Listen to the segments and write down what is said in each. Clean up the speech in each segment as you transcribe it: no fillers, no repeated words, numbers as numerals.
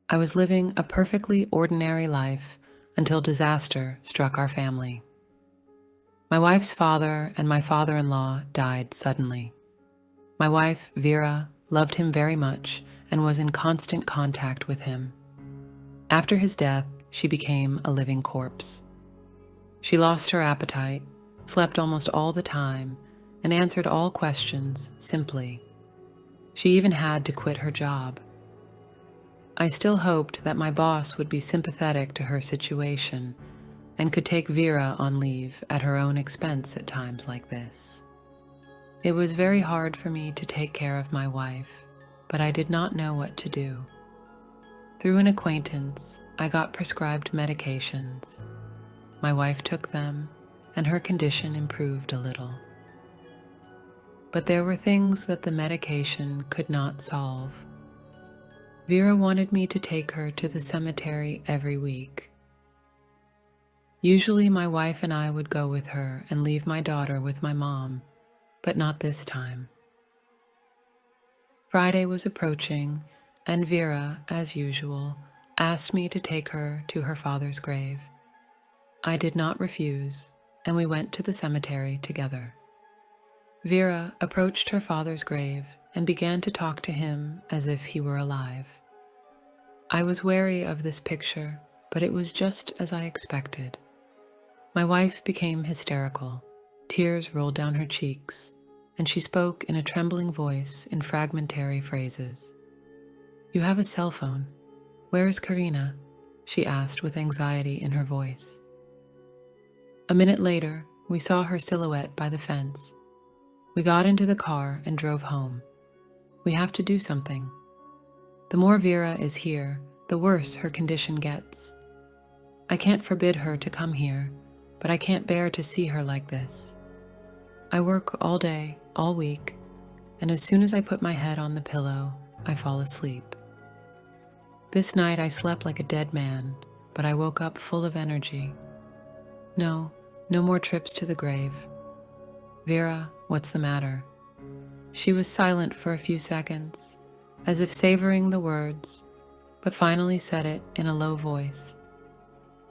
I was living a perfectly ordinary life until disaster struck our family. My wife's father and my father-in-law died suddenly. My wife, Vera, loved him very much and was in constant contact with him. After his death, she became a living corpse. She lost her appetite, slept almost all the time, and answered all questions simply. She even had to quit her job. I still hoped that my boss would be sympathetic to her situation and could take Vera on leave at her own expense at times like this. It was very hard for me to take care of my wife, but I did not know what to do. Through an acquaintance, I got prescribed medications. My wife took them, and her condition improved a little. But there were things that the medication could not solve. Vera wanted me to take her to the cemetery every week. Usually my wife and I would go with her and leave my daughter with my mom, but not this time. Friday was approaching, and Vera, as usual, asked me to take her to her father's grave. I did not refuse, and we went to the cemetery together. Vera approached her father's grave and began to talk to him as if he were alive. I was wary of this picture, but it was just as I expected. My wife became hysterical. Tears rolled down her cheeks, and she spoke in a trembling voice in fragmentary phrases. "You have a cell phone. Where is Karina?" she asked with anxiety in her voice. A minute later, we saw her silhouette by the fence. We got into the car and drove home. We have to do something. The more Vera is here, the worse her condition gets. I can't forbid her to come here, but I can't bear to see her like this. I work all day, all week, and as soon as I put my head on the pillow, I fall asleep. This night I slept like a dead man, but I woke up full of energy. No more trips to the grave. Vera, what's the matter? She was silent for a few seconds, as if savoring the words, but finally said it in a low voice.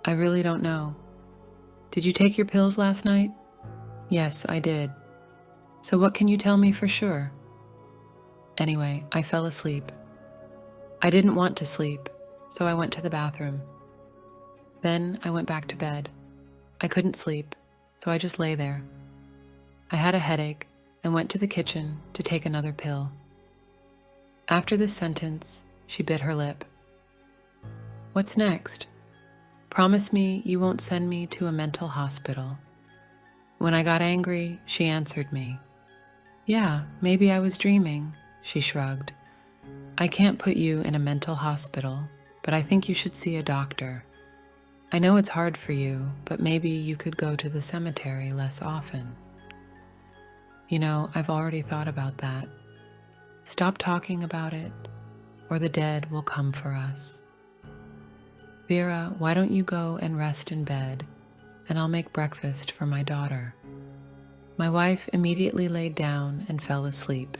"I really don't know. Did you take your pills last night?" "Yes, I did." "So what can you tell me for sure?" Anyway, I fell asleep. I didn't want to sleep, so I went to the bathroom. Then I went back to bed. I couldn't sleep, so I just lay there. I had a headache and went to the kitchen to take another pill. After this sentence, she bit her lip. "What's next? Promise me you won't send me to a mental hospital." When I got angry, she answered me. "Yeah, maybe I was dreaming," she shrugged. "I can't put you in a mental hospital, but I think you should see a doctor. I know it's hard for you, but maybe you could go to the cemetery less often." You know, I've already thought about that. Stop talking about it, or the dead will come for us. Vera, why don't you go and rest in bed, and I'll make breakfast for my daughter. My wife immediately laid down and fell asleep.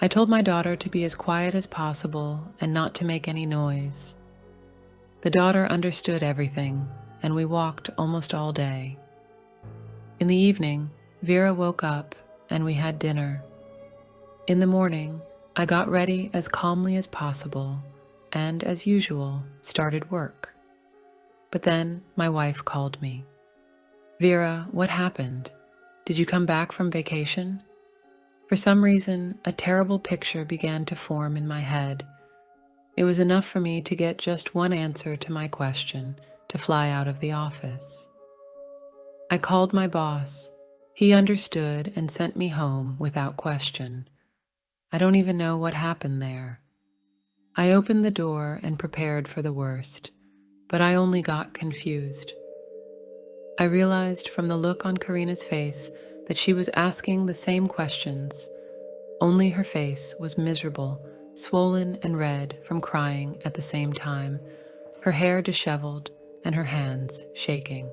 I told my daughter to be as quiet as possible and not to make any noise. The daughter understood everything, and we walked almost all day. In the evening, Vera woke up and we had dinner. In the morning, I got ready as calmly as possible and, as usual, started work. But then my wife called me. "Vera, what happened? Did you come back from vacation?" For some reason, a terrible picture began to form in my head. It was enough for me to get just one answer to my question to fly out of the office. I called my boss. He understood and sent me home without question. I don't even know what happened there. I opened the door and prepared for the worst, but I only got confused. I realized from the look on Karina's face that she was asking the same questions, only her face was miserable, swollen and red from crying at the same time, her hair disheveled and her hands shaking.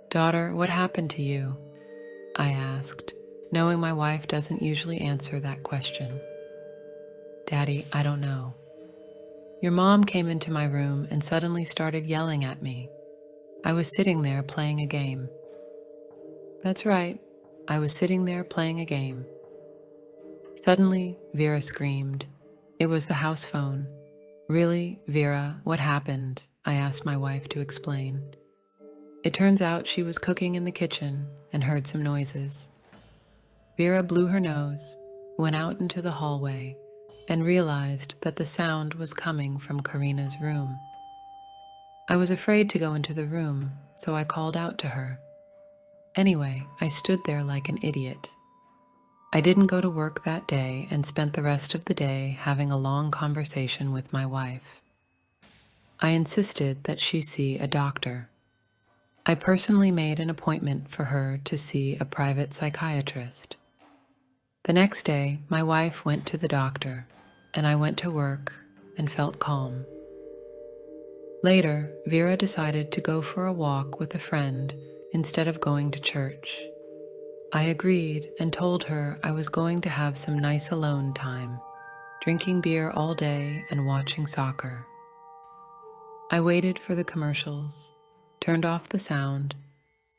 "Daughter, what happened to you?" I asked, knowing my wife doesn't usually answer that question. "Daddy, I don't know. Your mom came into my room and suddenly started yelling at me. I was sitting there playing a game. That's right, I was sitting there playing a game. Suddenly, Vera screamed. It was the house phone. Really, Vera, what happened? I asked my wife to explain. It turns out she was cooking in the kitchen and heard some noises. Vera blew her nose, went out into the hallway, and realized that the sound was coming from Karina's room. I was afraid to go into the room, so I called out to her. Anyway, I stood there like an idiot. I didn't go to work that day and spent the rest of the day having a long conversation with my wife. I insisted that she see a doctor. I personally made an appointment for her to see a private psychiatrist. The next day, my wife went to the doctor, and I went to work and felt calm. Later, Vera decided to go for a walk with a friend instead of going to church. I agreed and told her I was going to have some nice alone time, drinking beer all day and watching soccer. I waited for the commercials, turned off the sound,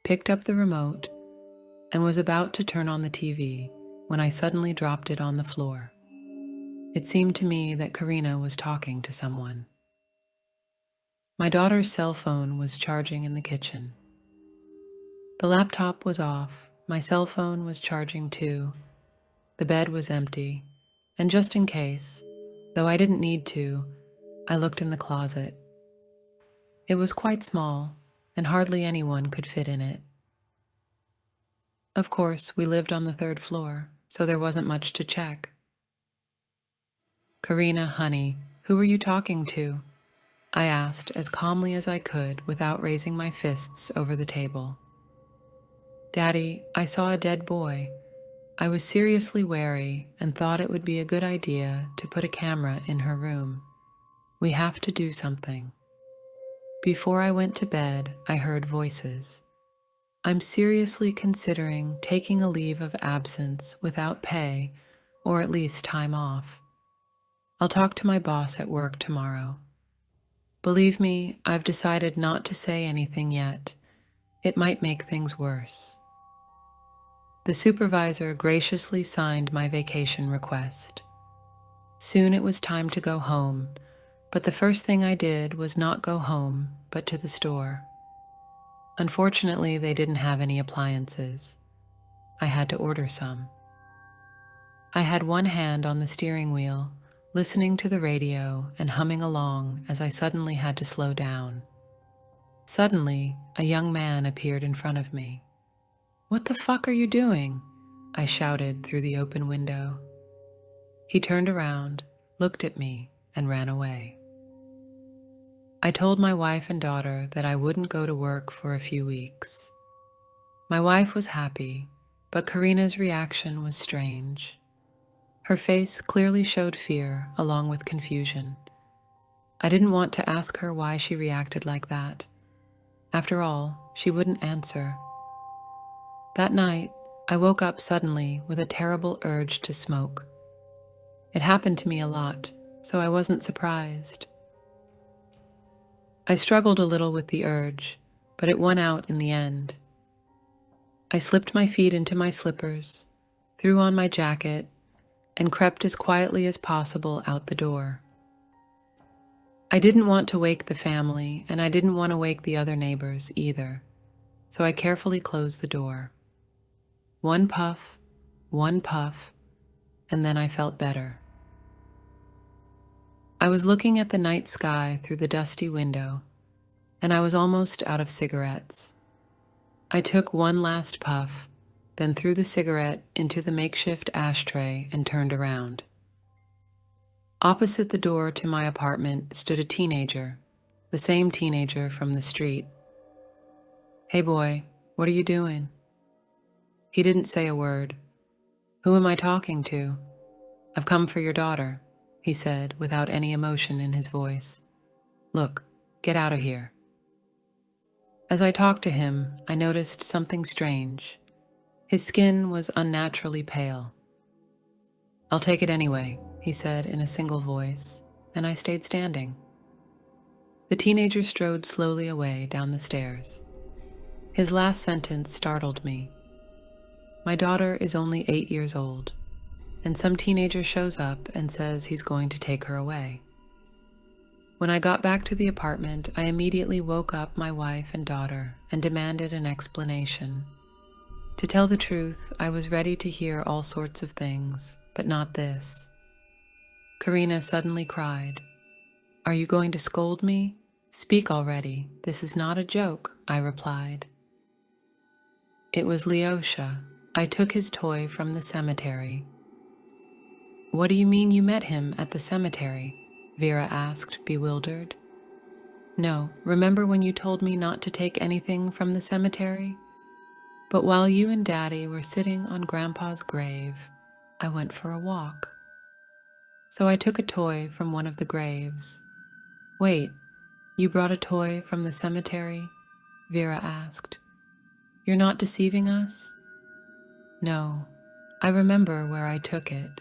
picked up the remote, and was about to turn on the TV when I suddenly dropped it on the floor. It seemed to me that Karina was talking to someone. My daughter's cell phone was charging in the kitchen. The laptop was off, my cell phone was charging too, the bed was empty, and just in case, though I didn't need to, I looked in the closet. It was quite small, and hardly anyone could fit in it. Of course, we lived on the third floor, so there wasn't much to check. Karina, honey, who were you talking to? I asked as calmly as I could without raising my fists over the table. Daddy, I saw a dead boy. I was seriously wary and thought it would be a good idea to put a camera in her room. We have to do something. Before I went to bed, I heard voices. I'm seriously considering taking a leave of absence without pay, or at least time off. I'll talk to my boss at work tomorrow. Believe me, I've decided not to say anything yet. It might make things worse. The supervisor graciously signed my vacation request. Soon it was time to go home, but the first thing I did was not go home, but to the store. Unfortunately, they didn't have any appliances. I had to order some. I had one hand on the steering wheel, listening to the radio and humming along as I suddenly had to slow down. Suddenly, a young man appeared in front of me. "What the fuck are you doing?" I shouted through the open window. He turned around, looked at me, and ran away. I told my wife and daughter that I wouldn't go to work for a few weeks. My wife was happy, but Karina's reaction was strange. Her face clearly showed fear along with confusion. I didn't want to ask her why she reacted like that. After all, she wouldn't answer. That night, I woke up suddenly with a terrible urge to smoke. It happened to me a lot, so I wasn't surprised. I struggled a little with the urge, but it won out in the end. I slipped my feet into my slippers, threw on my jacket, and crept as quietly as possible out the door. I didn't want to wake the family, and I didn't want to wake the other neighbors either, so I carefully closed the door. One puff, and then I felt better. I was looking at the night sky through the dusty window, and I was almost out of cigarettes. I took one last puff, then threw the cigarette into the makeshift ashtray and turned around. Opposite the door to my apartment stood a teenager, the same teenager from the street. "Hey boy, what are you doing?" He didn't say a word. "Who am I talking to?" "I've come for your daughter," he said without any emotion in his voice. "Look, get out of here." As I talked to him, I noticed something strange. His skin was unnaturally pale. "I'll take it anyway," he said in a single voice. and I stayed standing. The teenager strode slowly away down the stairs. His last sentence startled me. My daughter is only 8 years old, and some teenager shows up and says he's going to take her away. When I got back to the apartment, I immediately woke up my wife and daughter and demanded an explanation. To tell the truth, I was ready to hear all sorts of things, but not this. Karina suddenly cried, "Are you going to scold me? Speak already. This is not a joke," I replied. It was Lyosha. I took his toy from the cemetery. "What do you mean you met him at the cemetery?" Vera asked, bewildered. "No, remember when you told me not to take anything from the cemetery? But while you and Daddy were sitting on Grandpa's grave, I went for a walk. So I took a toy from one of the graves." "Wait, you brought a toy from the cemetery?" Vera asked. "You're not deceiving us?" "No, I remember where I took it."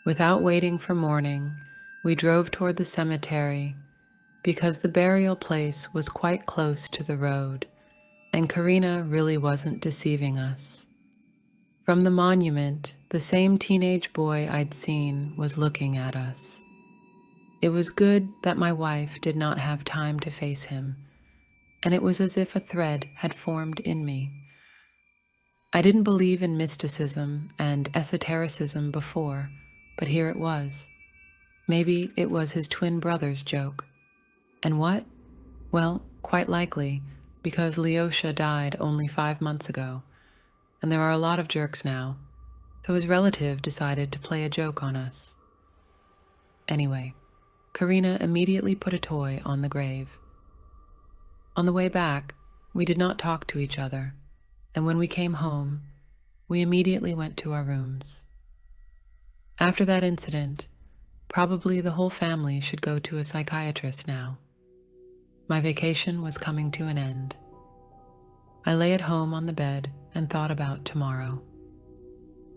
Without waiting for morning, we drove toward the cemetery because the burial place was quite close to the road, and Karina really wasn't deceiving us. From the monument, the same teenage boy I'd seen was looking at us. It was good that my wife did not have time to face him, and it was as if a thread had formed in me. I didn't believe in mysticism and esotericism before, but here it was. Maybe it was his twin brother's joke. And what? Well, quite likely, because Lyosha died only 5 months ago, and there are a lot of jerks now, so his relative decided to play a joke on us. Anyway, Karina immediately put a toy on the grave. On the way back, we did not talk to each other, and when we came home, we immediately went to our rooms. After that incident, probably the whole family should go to a psychiatrist now. My vacation was coming to an end. I lay at home on the bed and thought about tomorrow.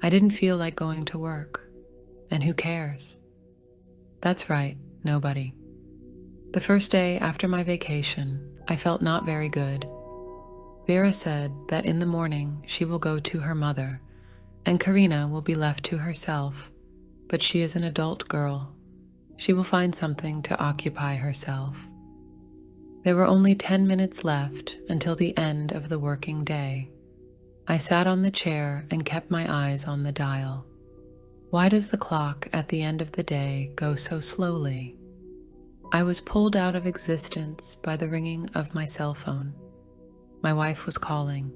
I didn't feel like going to work, and who cares? That's right, nobody. The first day after my vacation, I felt not very good. Vera said that in the morning she will go to her mother, and Karina will be left to herself, but she is an adult girl. She will find something to occupy herself. There were only 10 minutes left until the end of the working day. I sat on the chair and kept my eyes on the dial. Why does the clock at the end of the day go so slowly? I was pulled out of existence by the ringing of my cell phone. My wife was calling.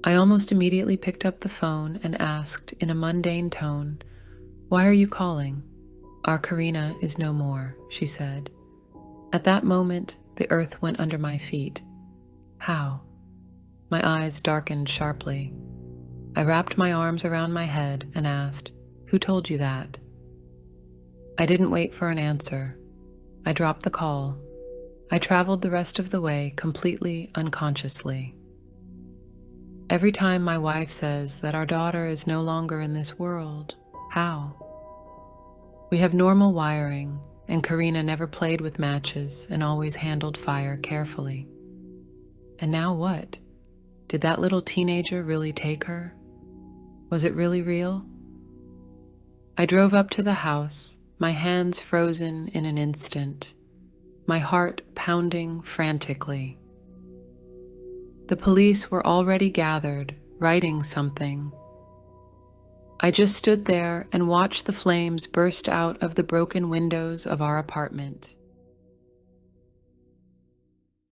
I almost immediately picked up the phone and asked in a mundane tone, "Why are you calling?" "Our Karina is no more," she said. At that moment, the earth went under my feet. How? My eyes darkened sharply. I wrapped my arms around my head and asked, "Who told you that?" I didn't wait for an answer. I dropped the call. I traveled the rest of the way completely unconsciously. Every time my wife says that our daughter is no longer in this world, how? We have normal wiring, and Karina never played with matches and always handled fire carefully. And now what? Did that little teenager really take her? Was it really real? I drove up to the house, my hands frozen in an instant, my heart pounding frantically. The police were already gathered, writing something. I just stood there and watched the flames burst out of the broken windows of our apartment.